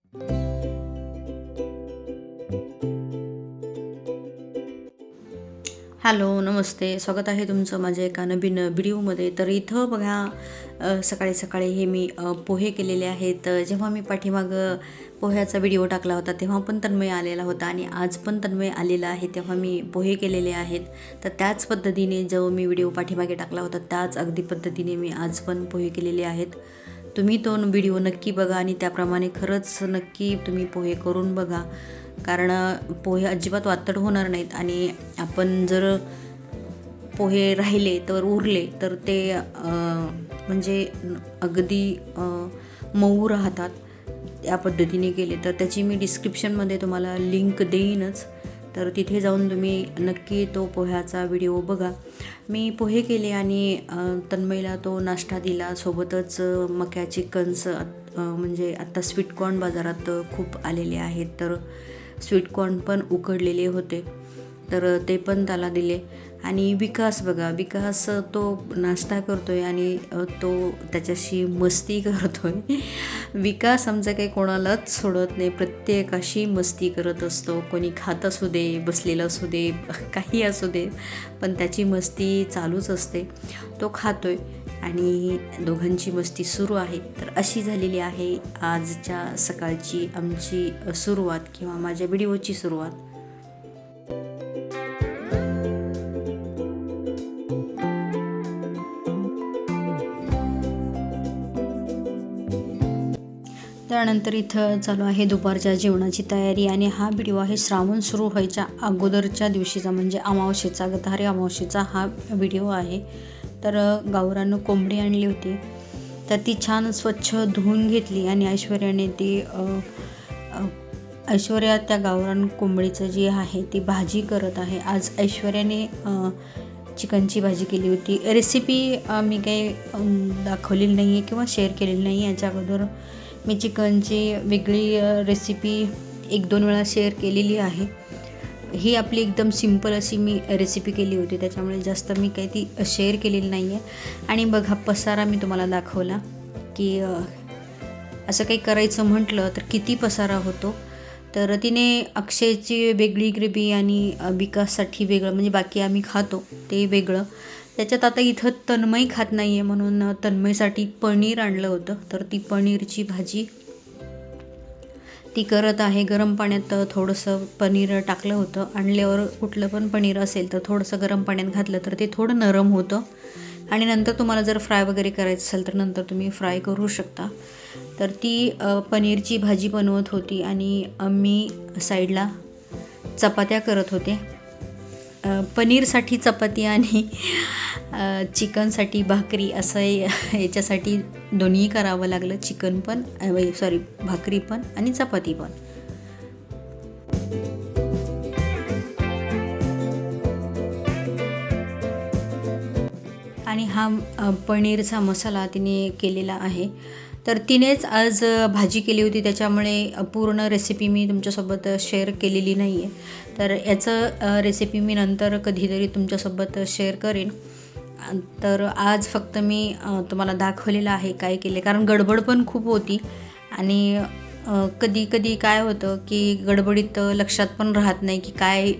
Hello, नमस्ते. स्वागत आहे तुमचं माझ्या एका नवीन व्हिडिओमध्ये. तर इथं बघा सकाळी सकाळी हे मी पोहे केलेले आहेत. जेव्हा मी पाठीमागं पोह्याचा व्हिडिओ टाकला होता तेव्हा पण तन्मय आलेला होता आणि आज पण तन्मय आलेला आहे, तेव्हा मी पोहे केलेले आहेत. तर त्याच पद्धतीने जो मी व्हिडिओ पाठीमागे टाकला होता त्याच अगदी पद्धतीने मी आज पण पोहे केलेले आहेत. तुम्ही तो व्हिडिओ नक्की बघा आणि त्याप्रमाणे खरंच नक्की तुम्ही पोहे करून बघा, कारण पोहे अजिबात वातड होणार नाहीत आणि आपण जर पोहे राहिले तर उरले तर ते म्हणजे अगदी मऊ राहतात. त्या पद्धतीने केले तर त्याची मी डिस्क्रिप्शनमध्ये तुम्हाला लिंक देईनच, तर तिथे जाऊन तुम्ही नक्की तो पोह्याचा व्हिडिओ बघा. मी पोहे केले आणि तन्मयला तो नाश्ता दिला. सोबतच मक्याचे कणस, म्हणजे आता स्वीटकॉर्न बाजारात खूप आलेले आहेत, तर स्वीटकॉर्न पण उकडलेले होते तर ते पण त्याला दिले. आणि विकास बघा, विकास तो नाश्ता करतोय आणि तो त्याच्याशी मस्ती करतोय. विकास आमचं काही कोणालाच सोडत नाही, प्रत्येकाशी मस्ती करत असतो. कोणी खात असू दे, बसलेलं असू दे, काही असू दे, पण त्याची मस्ती चालूच असते. तो खातोय आणि दोघांची मस्ती सुरू आहे. तर अशी झालेली आहे आजच्या सकाळची आमची सुरुवात किंवा माझ्या व्हिडिओची सुरुवात. त्यानंतर इथं चालू आहे दुपारच्या जेवणाची तयारी आणि हा व्हिडिओ आहे श्रावण सुरू व्हायच्या अगोदरच्या दिवशीचा, म्हणजे अमावस्येचा, गतारी अमावस्येचा हा व्हिडिओ आहे. तर गावरानं कोंबडी आणली होती, तर ती छान स्वच्छ धुवून घेतली आणि ऐश्वर्या त्या गावरान कोंबडीचं जी आहे ती भाजी करत आहे. आज ऐश्वर्याने चिकनची भाजी केली होती. रेसिपी मी काही दाखवलेली नाही आहे किंवा शेअर केलेली नाही. याच्या अगोदर मी चिकनची वेगळी रेसिपी 1-2 वेळा शेअर केलेली आहे. ही आपली एकदम सिंपल अशी मी रेसिपी केली होती, त्याच्यामुळे जास्त मी काही ती शेअर केलेली नाही आहे. आणि बघा पसारा मी तुम्हाला दाखवला की असं काही करायचं म्हटलं तर किती पसारा होतो. तर तिने अक्षयची वेगळी ग्रेव्ही आणि विकाससाठी वेगळं, म्हणजे बाकी आम्ही खातो ते वेगळं. त्याच्यात आता इथं तन्मय खात नाही आहे म्हणून तन्मयसाठी पनीर आणलं होतं, तर ती पनीरची भाजी ती करत आहे. गरम पाण्यात थोडंसं पनीर टाकलं होतं. आणल्यावर कुठलं पण पनीर असेल तर थोडंसं गरम पाण्यात घातलं तर ते थोडं नरम होतं आणि नंतर तुम्हाला जर फ्राय वगैरे करायचं असेल तर नंतर तुम्ही फ्राय करू शकता. तर ती पनीरची भाजी बनवत होती आणि मी साईडला चपात्या करत होते. पनीरसाठी चपाती आणि चिकनसाठी भाकरी असं याच्यासाठी दोन्ही करावं लागलं. चिकन पण भाकरी पण आणि चपाती पण. आणि हा पनीरचा मसाला तिने केलेला आहे. तर तिनेच आज भाजी केली होती, त्याच्यामुळे पूर्ण रेसिपी मी तुमच्यासोबत शेअर केलेली नाही आहे. तर याचं रेसिपी मी नंतर कधीतरी तुमच्यासोबत शेअर करेन. तर आज फक्त मी तुम्हाला दाखवलेलं आहे काय केले, कारण गडबड पण खूप होती आणि कधी कधी काय होतं की गडबडीत लक्षात पण राहत नाही की काय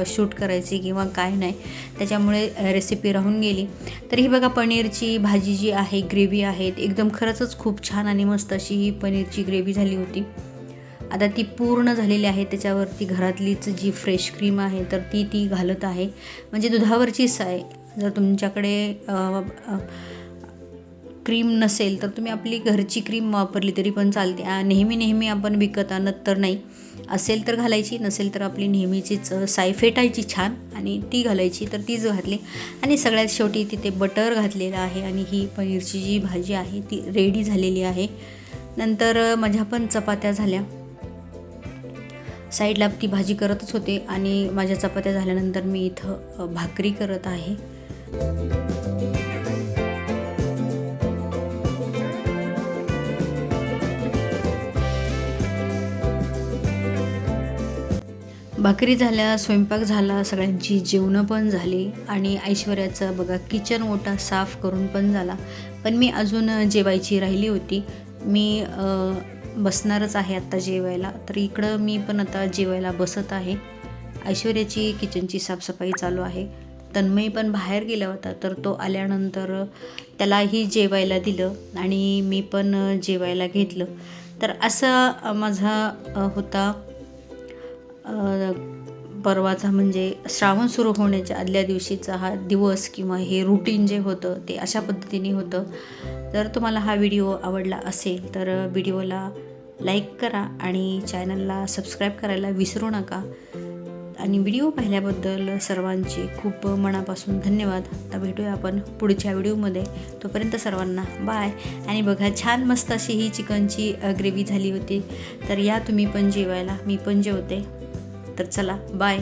शूट करायची किंवा काय नाही, त्याच्यामुळे रेसिपी राहून गेली. तर ही बघा पनीरची भाजी जी आहे, ग्रेव्ही आहे, एकदम खरंच खूप छान आणि मस्त अशी ही पनीरची ग्रेव्ही झाली होती. आता ती पूर्ण झालेली आहे. त्याच्यावरती घरातलीच जी फ्रेश क्रीम आहे तर ती घालत आहे, म्हणजे दुधावरचीच आहे. जर तुमच्याकडे क्रीम नसेल तर तुम्ही आपली घरची क्रीम वापरली तरी पण चालते. नेहमी आपण विकत आणत तर नाही, असेल तर घालायची, नसेल तर आपली नेहमीचीच साय फेटायची छान आणि ती घालायची. तर तीच घातली आणि सगळ्यात शेवटी तिथे बटर घातलेलं आहे आणि ही पनीरची जी भाजी आहे ती रेडी झालेली आहे. नंतर माझ्या पण चपात्या झाल्या. साईडला ती भाजी करतच होते आणि माझ्या चपात्या झाल्यानंतर मी इथं भाकरी करत आहे. भाकरी झाल्या, स्वयंपाक झाला, सगळ्यांची जेवणं पण झाली आणि ऐश्वर्याचं बघा किचन ओटा साफ करून पण झाला. पण मी अजून जेवायची राहिली होती. मी बसणारच आहे आत्ता जेवायला. तर इकडं मी पण आता जेवायला बसत आहे. ऐश्वर्याची किचनची साफसफाई चालू आहे. तन्मय पण बाहेर गेला होता, तर तो आल्यानंतर त्यालाही जेवायला दिलं आणि मी पण जेवायला घेतलं. तर असं माझा होता परवाचा, म्हणजे श्रावण सुरू होण्याच्या आदल्या दिवशीचा हा दिवस किंवा हे रुटीन जे होतं ते अशा पद्धतीने होतं. जर तुम्हाला हा व्हिडिओ आवडला असेल तर व्हिडिओला लाईक करा आणि चॅनलला सबस्क्राईब करायला विसरू नका. आणि व्हिडिओ पाहिल्याबद्दल सर्वांचे खूप मनापासून धन्यवाद. आता भेटूया आपण पुढच्या व्हिडिओमध्ये. तोपर्यंत सर्वांना बाय. आणि बघा, छान मस्त अशी ही चिकनची ग्रेव्ही झाली होती. तर या तुम्ही पण जेवायला, मी पण जेवते. तर चला बाय.